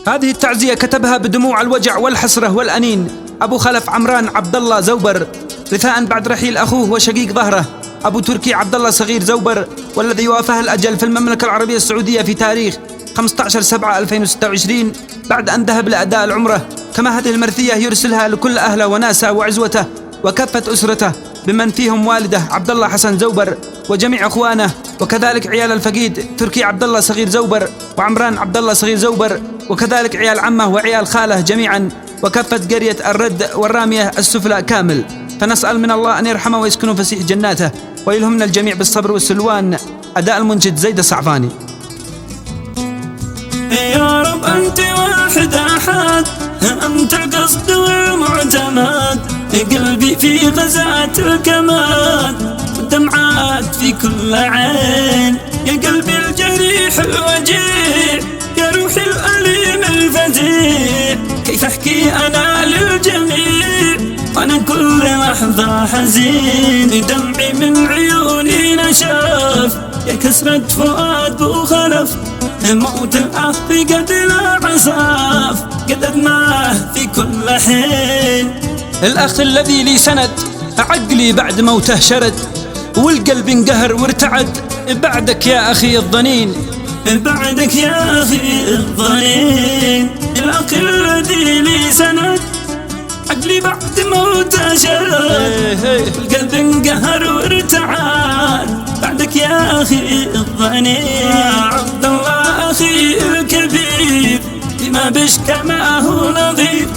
هذه التعزية كتبها بدموع الوجع والحسرة والأنين أبو خلف عمران عبد الله زوبر، رثاء بعد رحيل أخوه وشقيق ظهره أبو تركي عبد الله صغير زوبر، والذي وافاه الأجل في المملكة العربية السعودية في تاريخ 15/7/2026 بعد أن ذهب لأداء العمرة. كما هذه المرثية يرسلها لكل أهله وناسه وعزوته وكافة أسرته بمن فيهم والده عبد الله حسن زوبر وجميع أخوانه، وكذلك عيال الفقيد تركي عبد الله صغير زوبر وعمران عبد الله صغير زوبر، وكذلك عيال عمه وعيال خاله جميعا، وكافة قرية الرد والرامية السفلى كامل. فنسأل من الله أن يرحمه ويسكنه فسيح جناته ويلهمنا الجميع بالصبر والسلوان. أداء المنشد زيد الصعفاني. يا رب أنت واحد أحد، أنت القصد والمعتمد، قلبي في غزات الكماد والدمعات في كل عين، يا قلبي الجريح الوجيع، يا روحي الأليم الفزيع، كيف أحكي أنا للجميع وأنا كل لحظة حزين، دمعي من عيوني نشف، يا كسرة فؤاد بو خلف، موت الأخ قد لا عصاف، قدرناه في كل حين. الأخ الذي لي سند، عقلي بعد موته شرد، والقلب انقهر وارتعد، بعدك يا أخي الضنين، بعدك يا أخي الضنين. الأخ الذي لي سند، عقلي بعد موته شرد، القلب انقهر وارتعد، بعدك يا أخي الضنين. يا عبد الله أخي الكبير، لما بشكى ما هو نظير،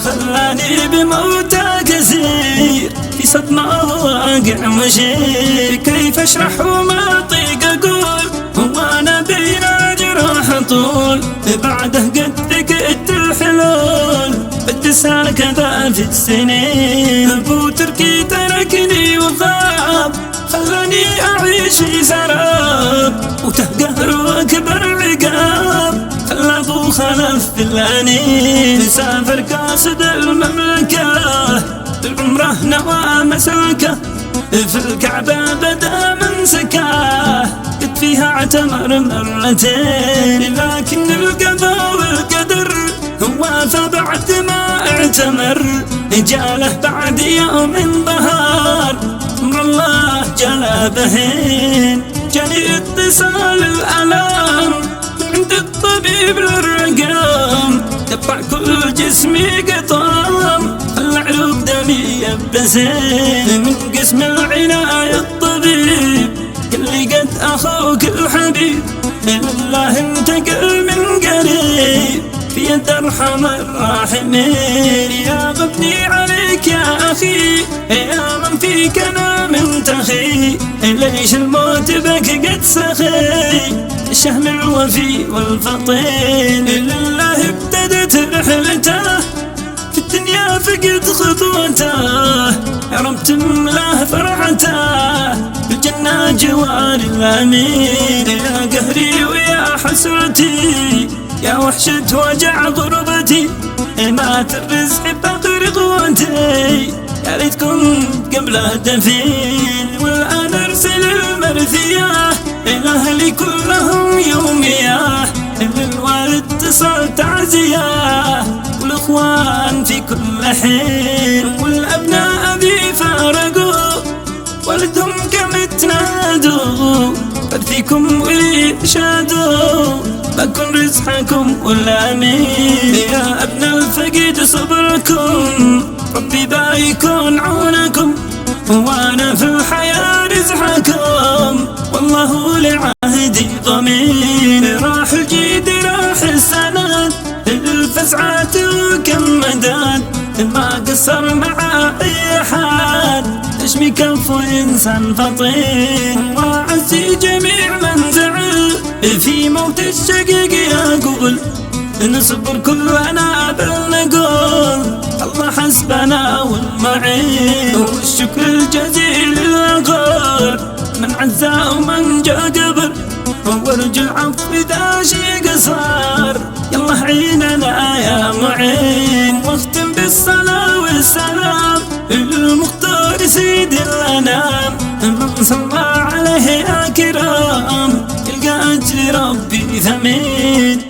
خلاني بموتى كثير، في صدمة واقع مشير، كيف أشرح وما أطيق أقول، هو أنا بين الجراح طول، بعده قد فقدت الحلول، بدس هكذا في السنين. أبو تركي تركني وغاب، خلاني أعيش في سراب، وتهقهر وأكبر عقاب، خلى أبو خلف في الأنين، سافر قاصد المملكة، بالعمرة نوى مسلكه، في الكعبة بدا منسكه، قد فيها اعتمر مرتين، لكن القضاء والقدر هو فبعد ما اعتمر، جاله بعد يوم ظهر، أمر الله جلا بهين، جاني اتصال الألام عند الطبيب للرقام، دفع كل جسمي قطام، خلى عروق دمي يبسين، من قسم العناية الطبيب قال لي قد أخوك الحبيب، لله انتقل من قريب في يد أرحم الراحمين. يا غبني عليك يا أخي، يا من فيك أنا منتخي، ليش الموت بك قد سخي، الشهم الوفي والفطين، لله ابتدت رحلته، في الدنيا فقد خطوته، يا رب تملاه فرحته، بالجنة جوار الأمين. يا قهري ويا حسرتي، يا وحشة وجع غربتي، مات الرزق بقدر قوتي، يا ريت كنت قبل الدفين، والآن ارسل المرثية إلى أهلي كلهم يومية، للوالد تصل تعزية، والإخوان في كل حين، والأبناء ذي فارقوا والدهم كم تنادوا، فيكم ولي شادوا، بكن رزقكم والأمين. يا ابن الفقيد صبركم، ربي بايكون عونكم، وانا في الحياة رزقكم، والله لعهدي ضمين. راح الجيد راح السند، الفزعات وكمدات، ما قصر مع اي حد، تشمي كف انسان فطين، وعزي جميع من زعل في موت الشقيق، يقول نصبر كلنا بالنقول، الله حسبنا والمعين، والشكر الجزيل للغار، من عزا ومن جا قبر، وارجو العفو إذا شي قصار، يلا عيننا يا معين. واختم بالصلاة والسلام المختار سيد الأنام، من صلى عليه يا كرام، يلقى أجر ربي ثمين.